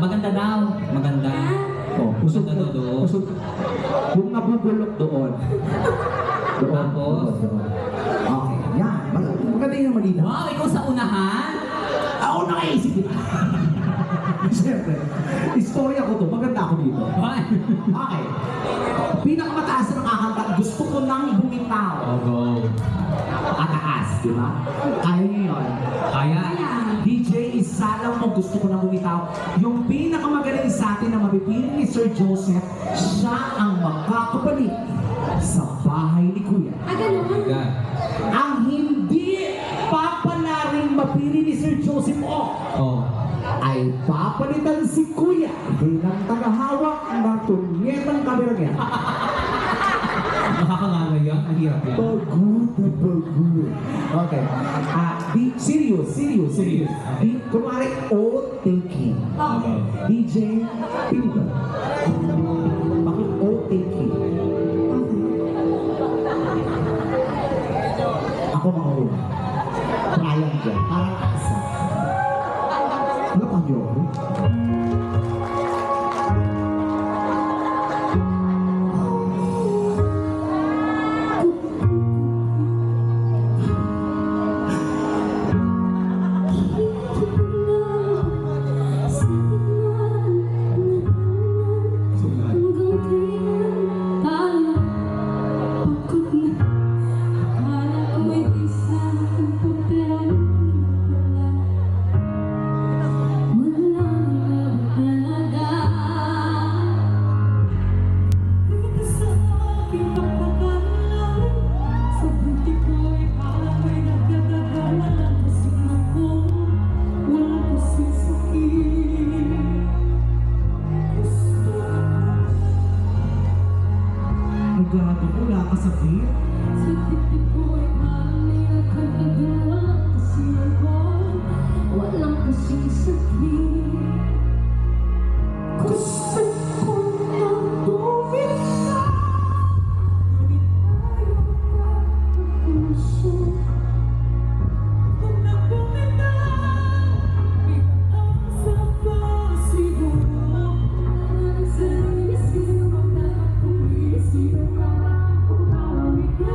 maganda daw. Maganda. Oh, usog Maganda na doon. usog. Yung nabubulok doon. Doon. Tapos? Doon. Okay, yan. Maganda yung malinaw. Wow, ikaw sa unahan? Ako nakaisip. Siyempre, istorya ko to. Maganda ako dito. Ay. Okay. Pinakamataas na kakanta, gusto ko nang bumitaw. Oh, go. Ataas, di ba? Kaya niyo yun. Kaya. DJ, isa lang mo gusto ko nang bumitaw. Yung pinakamagaling sa atin na mapipili ni Sir Joseph, siya ang makakabalik sa bahay ni Kuya. Maganda. Ang hindi papalaring mapili ni Sir Joseph Oh. ay papalitan si Kuya bilang tagahawak ng tunyetang kamera niya. Nakakanganga yan. Ang hirap yan. Pagod na pagod. Okay. Serious. Kunwari, taking. Okay. DJ, Pinto. Bakit taking? Ako makahula. Trial dyan. Parang asa. Ano pang yun? Gago ko, wala ka sa beat. Walang kasing sakit. Gusto ko na bumitaw. Ngunit ayaw ka ng puso. Kung nabumitaw, itaasa pa siguro. Ang sarili siguro na pumisip ka. Umawit ka.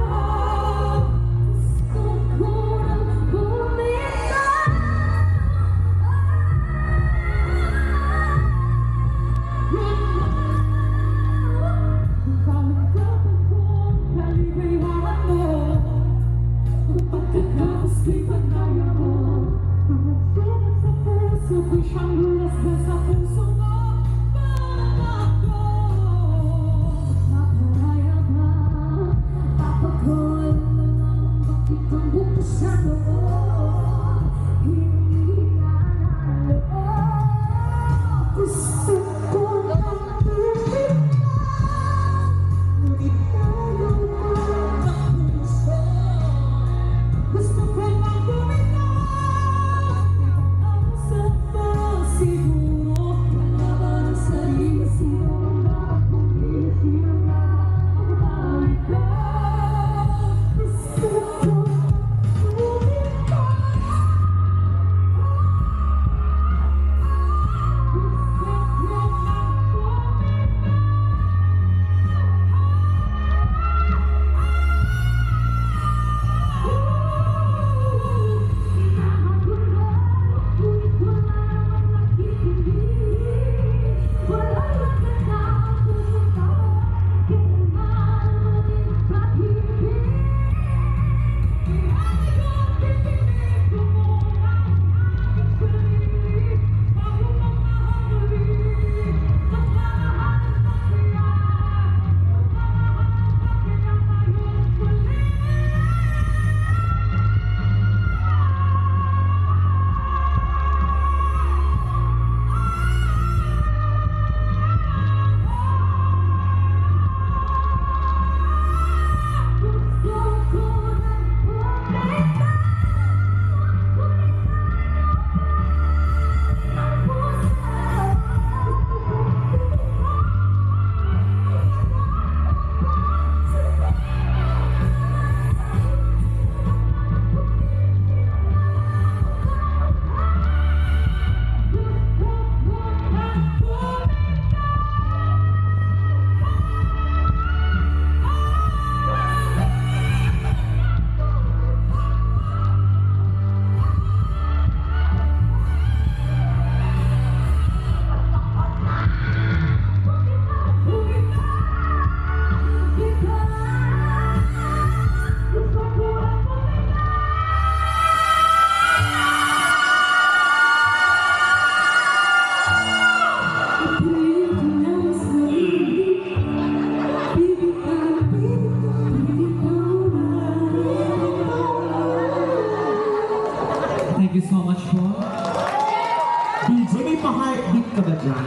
pa-heartbeat ka ba dyan?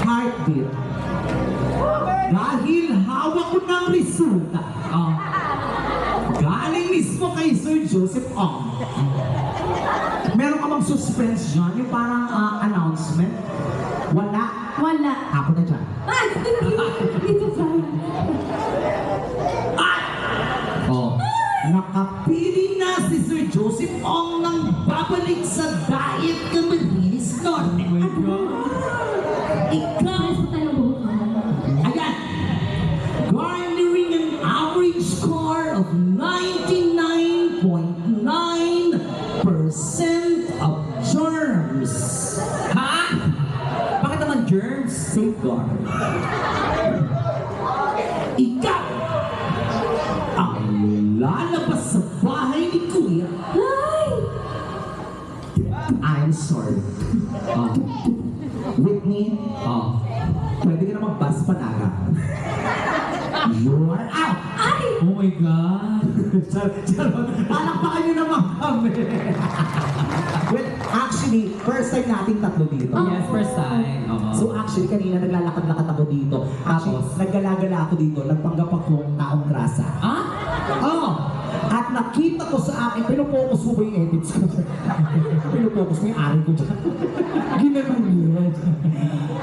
Heartbeat. Dahil hawak ko ng resulta. Galing mismo kay Sir Joseph Ong. Meron ka bang suspense dyan? Yung parang announcement? Wala. Wala. Ako na dyan. Ay, hindi. Dito pa. Oh. Nakapili na si Sir Joseph Ong ng babalik sa Diet Camarines Norte. Ikaw, Ayos pa tayo buhok. ayan, garnering an average score of 99.9% of germs. Ha? Bakit naman germs? Safeguard. Ikaw ang lalabas sa bahay ni Kuya. Ay! I'm sorry. Oh. Whitney, Oh. pwede ka na mag-bus panaga. You're out! Ay! Oh my God. Charot. Palakpakan niyo naman kami. Well, actually, first time nating tatlo dito. Yes, first time. So actually, kanina naglalakad-lakad ako dito. Actually, Tapos? naggalagala ako dito. Nagpanggap ako taong grasa. Ah? Oo! At nakita ko sa akin, pinupokus mo ba yung edits ko? Pinupokus mo yung ari ko dyan. Ginagawa niya.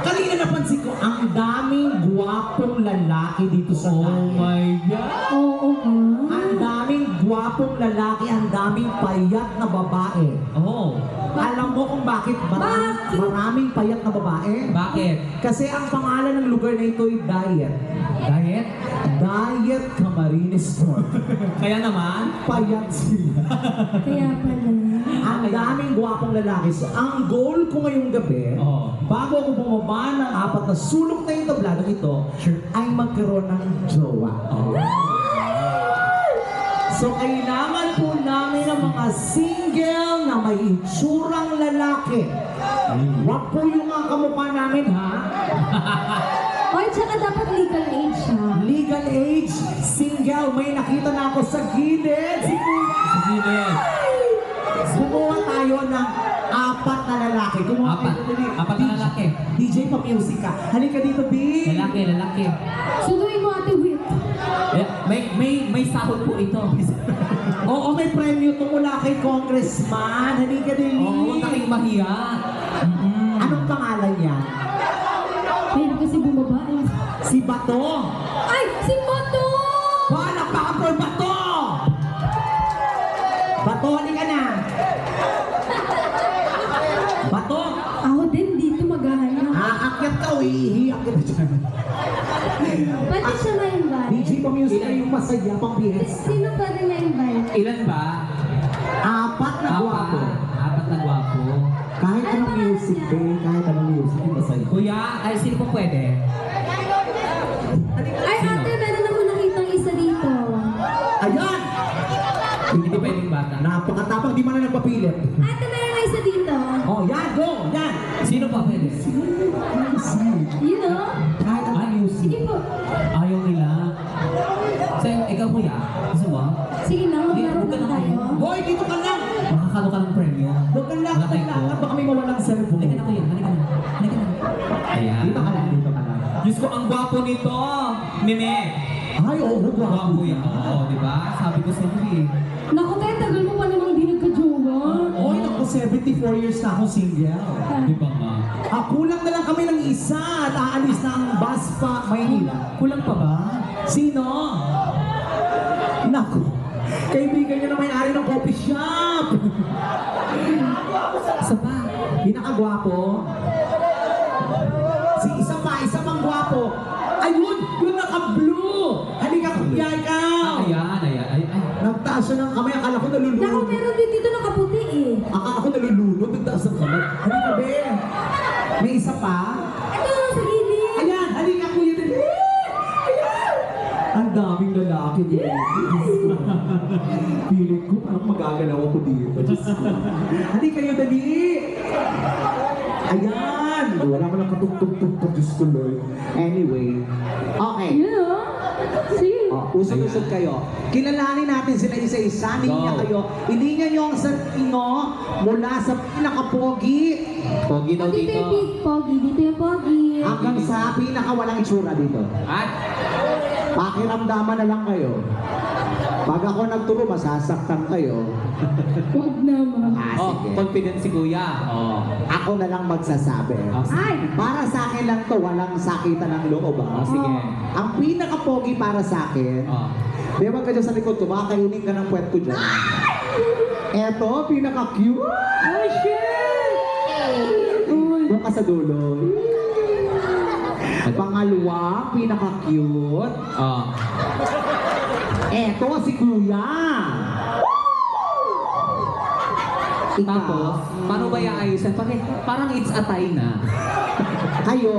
Kanina napansin ko, ang daming gwapong lalaki dito sa Oh tayo. my God. Oo nga. Ang daming gwapong lalaki, ang daming payat na babae. Oh. Alam mo kung bakit Bakit? maraming payat na babae? Bakit? Kasi ang pangalan ng lugar na ito ay Diet. Diet? Diet Camarines Norte. Kaya naman? Payat sila. Kaya pala. Ang daming gwapong lalaki. So, ang goal ko ngayong gabi, Oo. bago ako bumaba ng 4 na sulok na yung tabladong ito, Sure. ay magkaroon ng jowa. Oh. So, kailangan po namin ng mga single na may itsurang lalaki. Wag po yung mga kamukha namin, ha? Oy, tsaka dapat legal age siya. Legal age, single, may nakita na ako sa gilid. Si Kuya. Sige. Kumuha tayo ng 4 na lalaki. Kumuha Apat. tayo ng- Apat na lalaki. DJ pa music ka. Halika dito, B. Lalaki. Sunduin mo Ate Wit. Eh, may sahod po ito. Oo, may premyo to mula kay Congressman. Halika din. Oo, huwag na kayong mahiya. Anong pangalan niya? Mayroon kasi bumaba eh. Si Bato. Ay! Si Moto! Palakpakan for Bato! Bato, halika na. Bato, Ako din dito maghahanap. aakyat ka o iihiyak ka na dyan. Pwede siya ma-invite? DJ pa music ay yung masaya pang BS. Sino pwede ma-invite? Ilan ba? 4 na gwapo. Apat na gwapo. Kahit anong music, babe. Kahit anong music, yung masaya. Kuya, ay sino po pwede? Ay, ate, meron ako nakitang isa dito. Ayan! Hindi pwedeng bata. Napakatapang, di man na nagpapilit. Ate, meron na isa dito. Oh, yan, go! Yan! Sino pa pwede? You know? Kahit anong music. Sige po. Ayaw nila. So, ikaw kuya, gusto mo? Sige lang, Hindi, maglaro huwag ka lang na tayo. Boy, dito ka lang! Makakalo ka ng premyo. Huwag ka lang, Nakay ko. baka may mawalang cellphone. Halika na kuya, halika na. Halika na. Ayan. Dito ka lang, dito ka lang. Diyos ko, ang gwapo nito. Mime. Ay, oo, Gwapo gwapo. yan. Oo, di ba? Sabi ko sa iyo eh. Naku, tayo, tagal mo pa namang di nagka-jowa. Oy, naku, 74 years na akong single. Di ba nga? Kulang na lang kami ng isa at aalis na ang bus pa Maynila. Kulang pa ba? Sino? Naku, kaibigan niya na may-ari ng coffee shop. Isa pa. Pinakagwapo. Si isa pang gwapo. Ayun, yung naka-blue. Halika, kuya ka. Ayan. Ay. Nagtaas siya ng kamay, akala ko Naku, nalulunod. meron din dito nakaputi eh. Akala ko nalulunod, nagtaas ng kamay. Halika, be. May isa pa. Ito, sa gilid. Ayan, halika kuya din. Ayan! Ang daming lalaki dito. Piling ko, parang magagalaw ako dito. Diyos ko. Halika kayo, dali. Ayan! Wala ko lang katugtog-tugtog, Diyos ko, Lord. Anyway, okay. You know? Sige. Usap-usap kayo. Kilalanin natin sila isa-isa. Linya Go. kayo. Ilinya nyo ang sarili nyo mula sa pinakapogi Pogi daw Dito dito. yung big pogi, dito yung pogi. Hanggang sa pinakawalang itsura dito. At, Pakiramdaman na lang kayo. Pag ako nagturo, masasaktan kayo. Huwag naman. oh, Sige. confident si Kuya. Oh. Ako na lang magsasabi. Oh, sige. Ay! Para sa akin lang to, walang sakitan ng loob. Oh, sige. Ang pinaka-pogi para sa akin, Oh. di ba ka dyan sa likod ko, makakainin ka ng puwet ko dyan. Eto, pinaka-cute. Oh, shit! Doon ka sa dulo. Pangalawa, pinaka-cute. Oh. Eto, si Kuya. Ikaw, Tapos, paano ba iaayusan? Parang it's a tie na. kayo,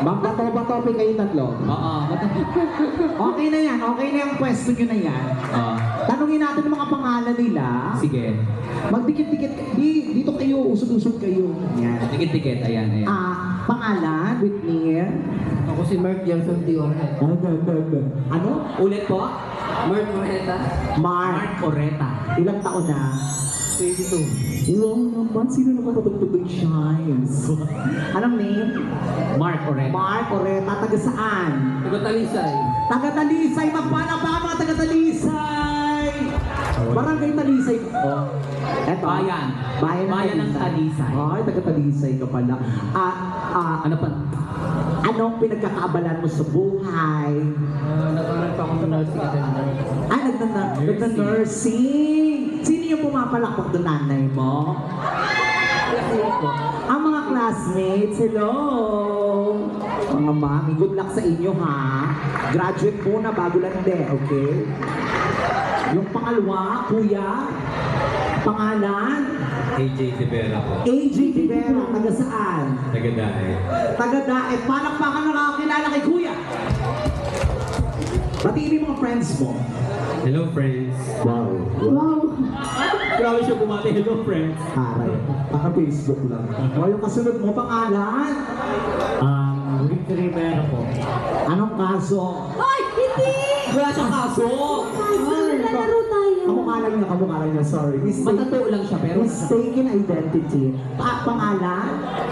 magbato-bato kayo tatlo. Oo. Okay na yan, okay na yung pwesto nyo na yan. Oh. Tanungin natin ang mga pangalan nila. Sige. Magdikit-dikit, dito kayo, usog-usog kayo. Yan. Tikit-tikit. Ayan, ayan. Pangalan, Whitney. Ako si Mark Johnson Tiorne. Ano? Ulit po. Mark Moreta. Mark. Coreta. Ilang taon na? 22. Wow naman, sino naman natutugtog shines? Anong name? Mark Coreta. Mark Oreta, taga saan? Taga-Talisay. Taga Talisay, magpala ba mga taga Talisay? Barangay Talisay. Oh. Eto. Bayan. Bayan ng Talisay. Ay, taga Talisay ka pala. Ano pa? Anong pinagkakaabalan mo sa buhay? Nag-aral pa ako sa nursing attendant. Nagna-nursing. Sino yung pumapalakpak doon, nanay mo? Kasi ako. Ang mga classmates, hello! Mga mami, good luck sa inyo ha. Graduate muna bago lande, okay? Yung pangalawa, kuya, pangalan, AJ Tibera po. AJ Rivera, taga saan? Tagadae. Taga Daet. Palakpakan na nakakilala kay kuya. Batiin mo yung mga friends mo. Hello friends. Wow. Wow! Grabe siya bumati. Hello, friends. Aray, baka Facebook lang. O yung kasunod mo, pangalan? Rick Rivera po. Anong kaso? Ay! Hindi! Wala siyang kaso. Kaso, naglalaro tayo. Kamukha lang niya, sorry. Matataw lang siya, pero... Mistaken identity. Pangalan?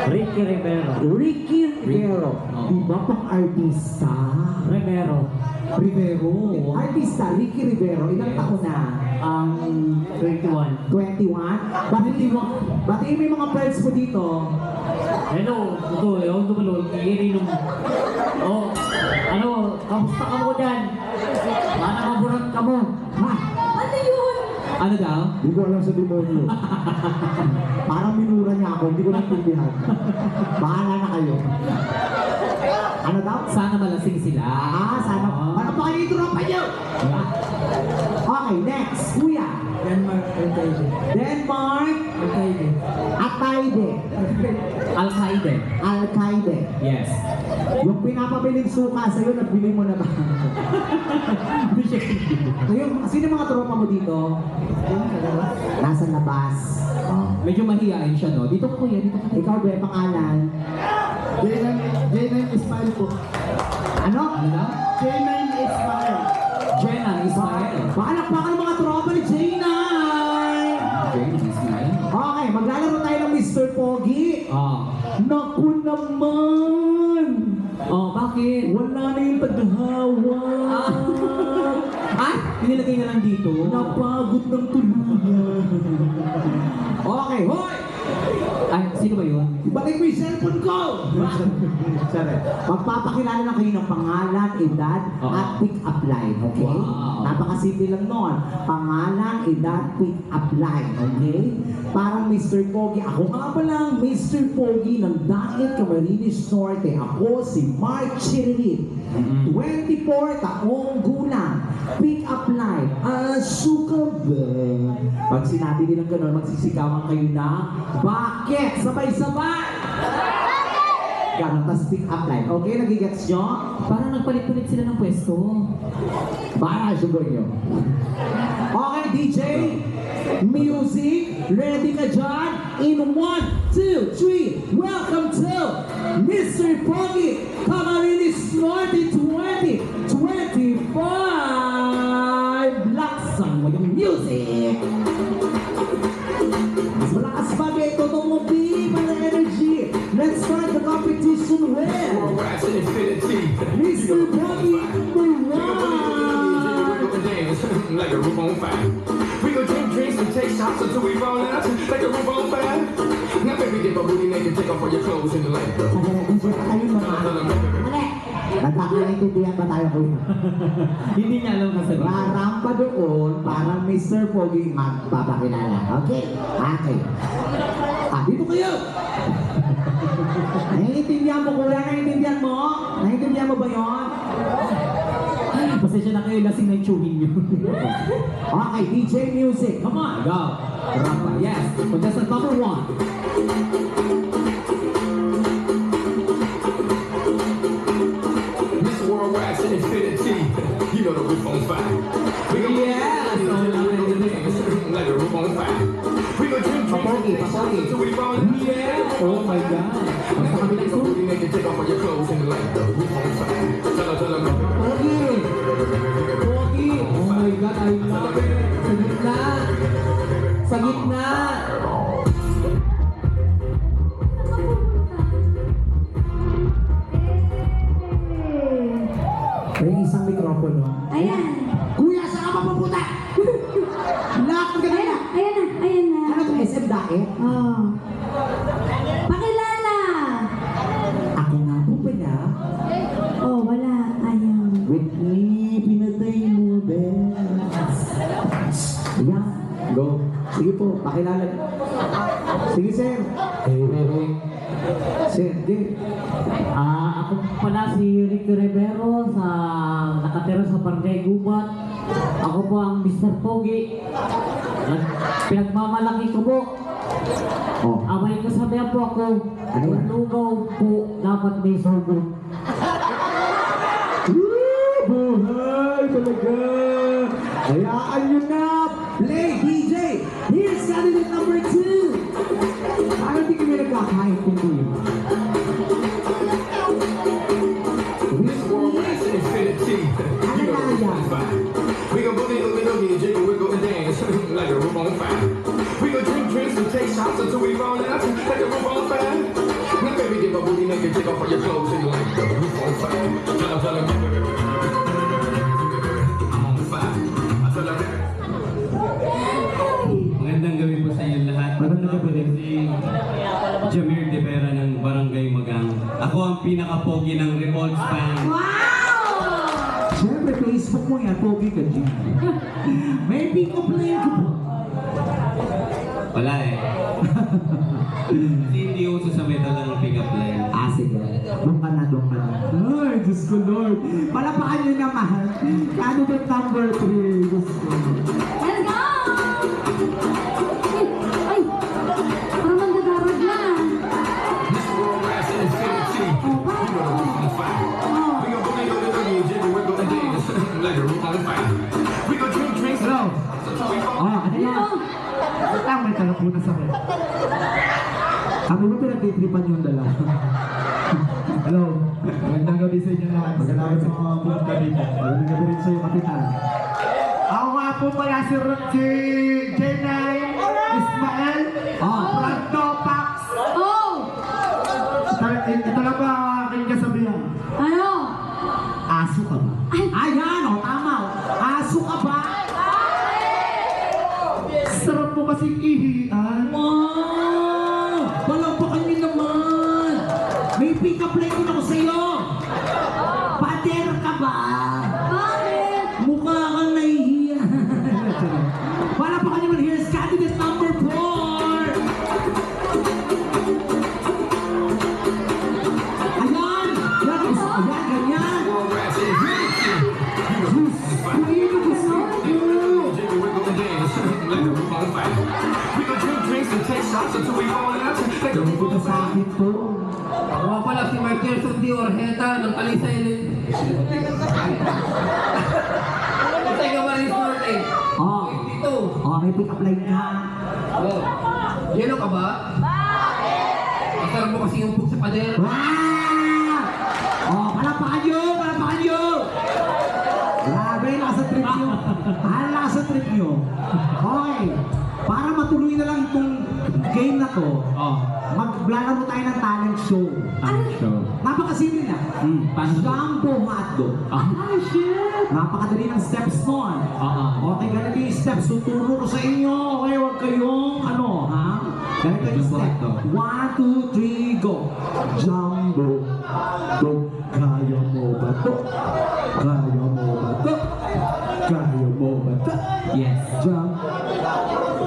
Ricky Rivera. Ricky Rivero. Oh. Di ba pang artista? Rivero. Rivero. Artista, Ricky Rivero. Ilang taon na? 21. 21? Batiin mo yung mga friends mo dito. Hello, ito, yung tumulong, iinom. Oh, ano, kamusta ka mo dyan? Paano maburat ka mo? Ha? Ano yun? Ano daw? Hindi ko alam sa demonyo. Parang minura niya ako, hindi ko naintindihan. Bahala na kayo. Ano daw? Sana malasing sila. Sana. Ano pa kayo ito pa niyo? Okay, next. Kuya. Denmark, Alcaide. Denmark. Alcaide. Atayde. Al-Qaeda. Al-Qaeda. Yes. Yung pinapabiling suka sa'yo, nagbili mo na ba? Kayo, sino mga tropa mo dito? Nasa labas. Medyo mahihain siya, no? Dito ko kuya, dito ko. Ikaw, be, pangalan? J9 Ismail po. Ano? Ano daw? J9 Ismail. Jenna Ismael. Palakpakan mga tropa ni J9! Jenna Ismael. Okay, maglalaro tayo ng Mr. Pogi. Oh. Naku naman! Oh, bakit? Wala na yung taghawa. Ay, pinilagay na lang dito. Napagod ng tuluyan. Okay, hoy! Ay, sino ba yun? Ibalik mo yung cellphone ko! Sorry. Magpapakilala na kayo ng pangalan, edad, Oo. at pick-up line, okay? Wow. Napakasimple lang nun. Pangalan, edad, pick-up line, okay? Parang Mr. Pogi. Ako nga pa lang, Mr. Pogi ng Dagat Camarines Norte. Ako si Mark Chiririt. 24 taong gulang. Pick-up line, Asukabeng. Pag sinabi nilang gano'n, magsisikawan kayo na, bakit? Sabay-sabay! Ganon, tas pick-up line. Okay, nagigets nyo? Parang nagpalit-palit sila ng pwesto. Para, siguro nyo. Okay, DJ, music, ready ka dyan? In 1, 2, 3, welcome to Mr. Pogi Camarines Norte 2025! Laksan mo yung music! Mas malakas bagay, totoo mo, B, start the competition with Worldwide to infinity. Mr. Bobby Like a roof on fire. We gon' drink drinks and take shots until we roll out like a roof on fire. Now baby, get my booty naked, take off all your clothes in the light. Nagkakaintindihan ba tayo kung Hindi niya alam kasi. rarampa doon para Mr. Pogi magpapakilala. Okay? Okay. Dito kayo! Naiintindihan mo kuya? Naiintindihan mo? Naiintindihan mo ba yun? Pasensya na kayo, lasing na yung chewing nyo. Okay, DJ Music. Come on, go. Rampa, yes. Contestant number 1. This worldwide to infinity. You know the roof on fire. We gon' like a roof on fire. We gon' drink drinks and take shots until we roll out. Oh my God. Now baby, get my booty naked, take off all your clothes in the light. The roof on fire. Tell her. Pogi! Pogi! Oh my God, I love it. Sa gitna. Sa gitna. May isang mikropono. Ayan. Kuya, saan ka mapupunta? Lakad ka na! Ayan na, ayan na. Ano to, SM Dae? Oh. Pakilala. Ako nga po pala. Oh, wala. Ayaw. Whitney, pinatay mo, best. Ayan, go. Sige po, pakilala. Sige, sir. Sir, di. Ako pala si Ricky Rivero sa nakatira sa Barangay Gubat. Ako po ang Mr. Pogi. Pinagmamalaki ko po. Oh. May kasabihan po ako. Ano yan? Lugaw po dapat may sugo. Buhay talaga! Hayaan nyo na! Play, DJ! Here's candidate number 2! Parang di kami nagkakain kung yun. This worldwide to infinity. You know the roof on fire. We gon' boogie, jiggle, wiggle, and dance like a roof on fire. We gon' drink drinks and take shots until we roll out like a roof on fire. Now baby, get my booty naked, take off all your clothes and you like the roof on fire. Tell her. I'm on fire. I tell her. Magandang gabi po sa inyo lahat. Magandang gabi rin. Si Jamir De Vera ng Barangay Magang. Ako ang pinaka-pogi ng Revolts fan. Siyempre, Facebook mo yan, pogi ka dyan. May pick-up line ko po. Wala eh. Kasi hindi uso sa metal ng pick-up line. Sige. Doon ka na. Ay, Diyos ko, Lord. Palapakan nyo naman. Candidate number 3. Diyos ko. Let's go! Ay! Parang nagagarag na. This worldwide to infinity. You know the roof on fire. We gon' boogie, jiggle, wiggle, and dance like a roof on fire. We gon' drink drinks and Hello. until we roll out. Ano yan? May talapunas ako. Kami ba pinag-tripan yung dalawa? Hello. Magandang gabi sa inyo lahat. Magandang gabi sa mga punta dito. Magandang gabi rin sa iyo, Kapitan. Ako nga po pala si Jenay Ismael. From Topax. Oh! Ito lang ba ang aking kasabihan? Ano? Aso ka ba? Ayan, tama. Aso ka ba? Sarap mo kasing ihian. Wow! Palampakan niyo naman! May pick-up line din ako sa'yo! Pader ka ba? Bakit? Mukha kang nahihiya. Palampakan niyo naman. Here's candidate number 4! Ayan! Ayan, ganyan! Worldwide to infinity. You know the roof on fire. Kuya, gusto ko! Jiggle, wiggle, and dance like a roof on fire. We gon' drink drinks and take shots until we roll out like a roof Ito on sa fire. akin to. Ako pala si Michelson D. Orheta ng Kalisay. Kasi ka ba rin sport eh? Oh. Dito. Oh, may pick-up line ka. Yelo ka ba? Masarap mo kasi yung pug sa pader. Wow! Oh, palapakan nyo! Palapakan nyo! Grabe, nasa trip nyo. Nasa trip nyo. Okay. Para matuloy na lang itong game na to, Oh, maglalaro tayo ng talent show. show. Napakasimple na. Paano ba? Jumbo hotdog. Ah, shit! Napakadali ng steps nun. Okay, ganito yung steps. Tuturo ko sa inyo. Okay, huwag kayong ha? Ganito yung Jumbo step. hotdog. 1, 2, 3, go. Jumbo hotdog. Kaya mo ba to? Kaya mo ba to? Kaya mo ba to? Yes. Jump.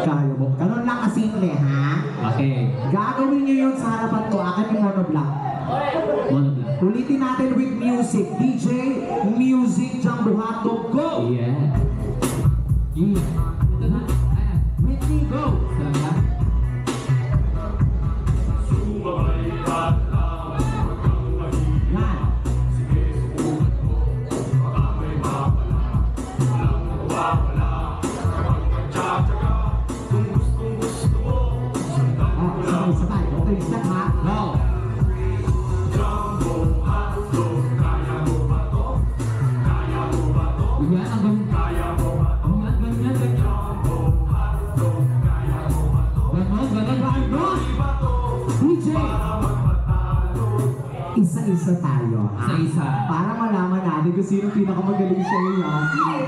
Kaya mo. Ganun lang kasimple, ha? Okay. Gagawin nyo yun sa harapan ko. Akin yung monoblock. One of them. Ulitin natin with music. DJ, music, Jumbo hotdog, go! Yeah. Ito na. Ayan. Whitney, go! Talaga? Yan. Sabay. Okay, step ha. Go! Yan ang ganyan. Ganyan. DJ! Isa-isa tayo. ha? Isa-isa. Para malaman natin kung sino pinakamagaling sa inyo.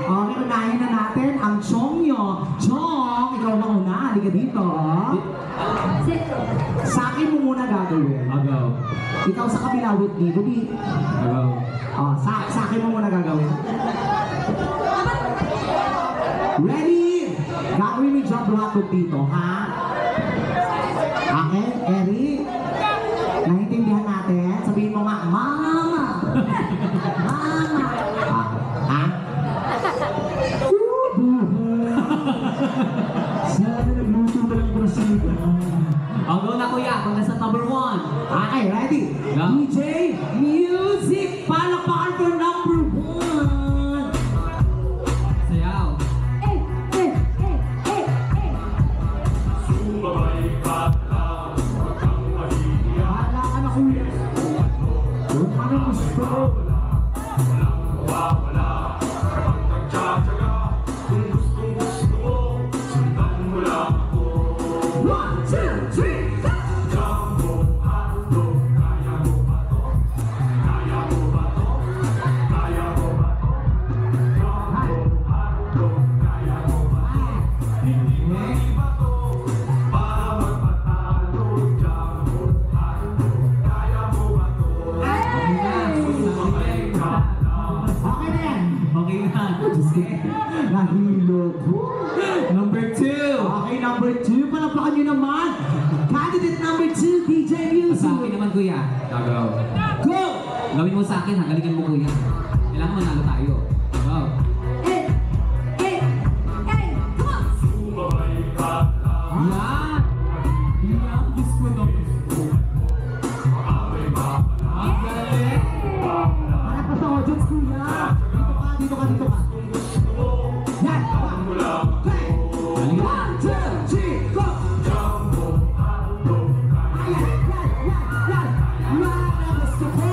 Okay, unahin na natin ang Chong nyo. Chong, ikaw na una. Halika dito. Sa akin mo muna gagawin. Agaw. Ikaw sa kabila, Whitney. Dali. Agaw. Sa akin mo muna gagawin. Ready? Gagawin mo yung jump hotdog dito, ha? Okay, Eric? Naintindihan natin? Sabihin mo nga, Mama! Mama! Ha? Sana nagluto na lang Brazil. I'll go na kuya. Kung nasa number 1. Okay, ready? Go. DJ, music! Palakpakan for number 1! Sayaw. Wala ka na kuya. Kung ano gusto mo. One, two, three, go! Okay na yan. Okay na. Diyos ko, nahilo ko. Number 2. Okay, number 2. Palapakan nyo naman. Candidate number 2, DJ Music. Sa akin naman kuya. Agaw. Go! Gawin mo sa akin ha. Galingan mo kuya. Kailangan manalo tayo. Agaw. Yan. Yan. Diyos ko na. Ang galing. Para pa sa audience, kuya. Dito ka. Yan. Okay. Galing. 1, 2, 3, go! Yan. Gusto ko.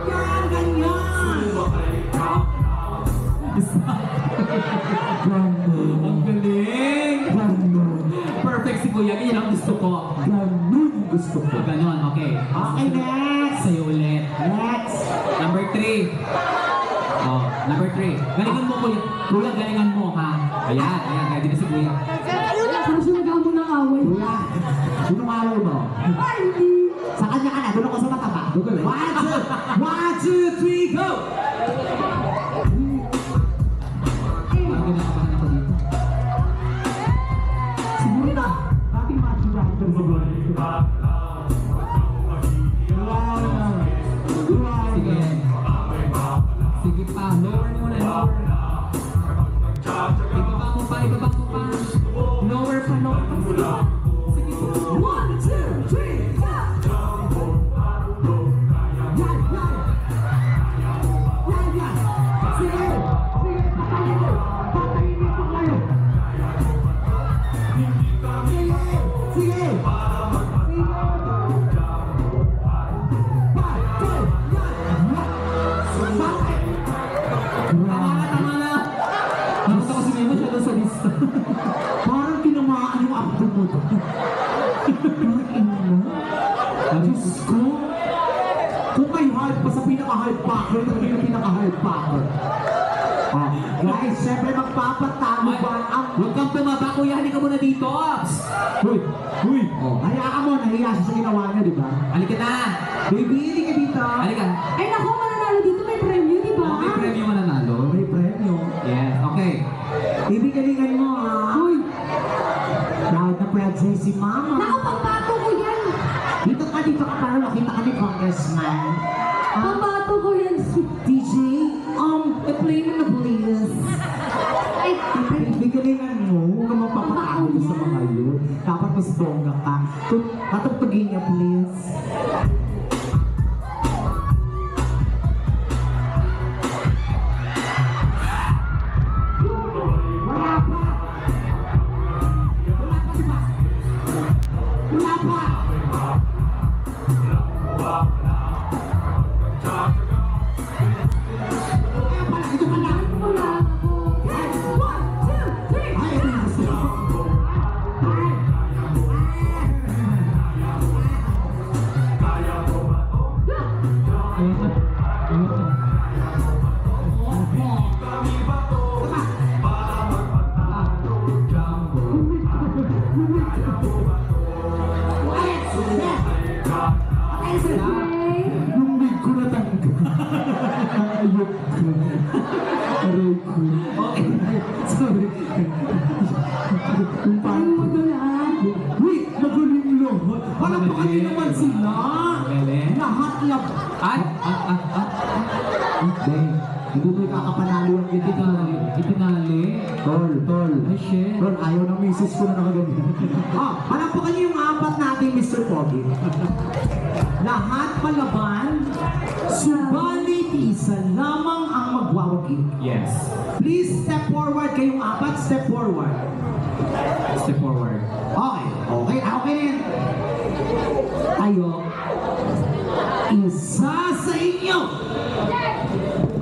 Yan, ganyan. Ang galing. Perfect si kuya. Ganyan ang gusto ko. Ganun gusto ko. Ganon. Okay. Okay, next. Sa'yo ulit. Next. Number 3. Oh, number 3. Galingan mo kuya. Kuya, galingan mo ha. Ayan. Ready na si kuya. Parang sumagaw mo ng away. Kuya, sino araw mo? Ay, hindi. Sa kanya ka na, doon ako sa mataba. 1, 2, 3, go! Parang kinakabahan ako dito. Siguro na, dating match director sa buwan. Sige. Sige pa. Lower muna. Lower. Ibaba mo pa. Lower pa. Sige. 1, 2, 3, go! Yan! Sige! Patayin mo kayo! Sige! Parang tinamaan yung abdo mo. Parang ina. Diyos ko. Kung may hard pa sa pinaka-hard packer, talaga yung pinaka-hard packer. Oh, guys, syempre magpapatalo ba ang... Huwag kang tumaba, kuya. Halika muna dito. Uy! Oh, hayaan mo, nahiya siya sa ginawa niya, di ba? Halika na. Baby, hindi ka dito. Halika. Ay nako, mananalo dito may premyo, di ba? Oh, may premyo mananalo. May premyo. Yes, okay. Baby, galingan mo, ha? Uy! Proud na proud sa'yo si Mama. Nako, pambato ko yan. Dito ka para makita ka ni Congressman. Pambato ko yan. DJ, play mo na please. Ay, Baby, galingan mo. Huwag ka magpapakahuli sa mga yun. Dapat mas bongga ka. Patugtugin niya, please. Wala pa! Wala pa! Kaya pala, ito pala! wala ako. 1, 2, 3. Ay, ito yung gusto ko. Okay. Yung big ko na tangga. Ayok ko. Aray ko. Okay. Sorry. Yung Ay, parang... magalaan. Uy! Magaling lang. Walang pakali naman sila. Galing. Lahat lang. Hindi. Hindi mo kakapanalo yung itinali. Itinali. Tol. Ay, shit. Tol, ayaw ng misis ko na nakaganyan. Palampakan niyo yung apat natin, Mr. Pogi. Lahat palaban, subalit isa lamang ang magwawagi. Yes. Please step forward kayong apat, step forward. Step forward. Okay na yan. Tayo, isa sa inyo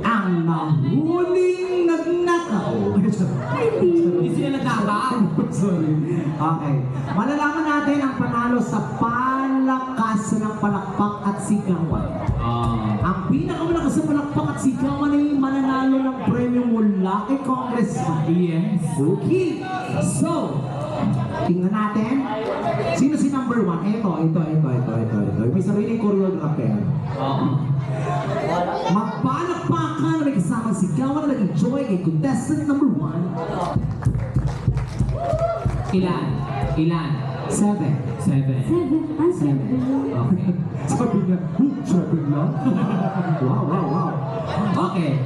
ang nahuling nagnakaw. Hindi sila nagkakaw. Sorry. Okay. Malalaman natin ang panalo sa palakas ng palakpak at sigawan. Ang pinakamalakas sa palakpak at sigawan ay mananalo ng premyo mula kay Congressman. Yes. Okay. So, tingnan natin. Sino si number 1? Ito. May sariling choreographer. Magpalakpakan na may kasama sigawan na nag-enjoy kay contestant number 1. Ilan? 7. 7. 7. Ah, 7. Okay. Sabi niya, 7 lang? Wow. Okay.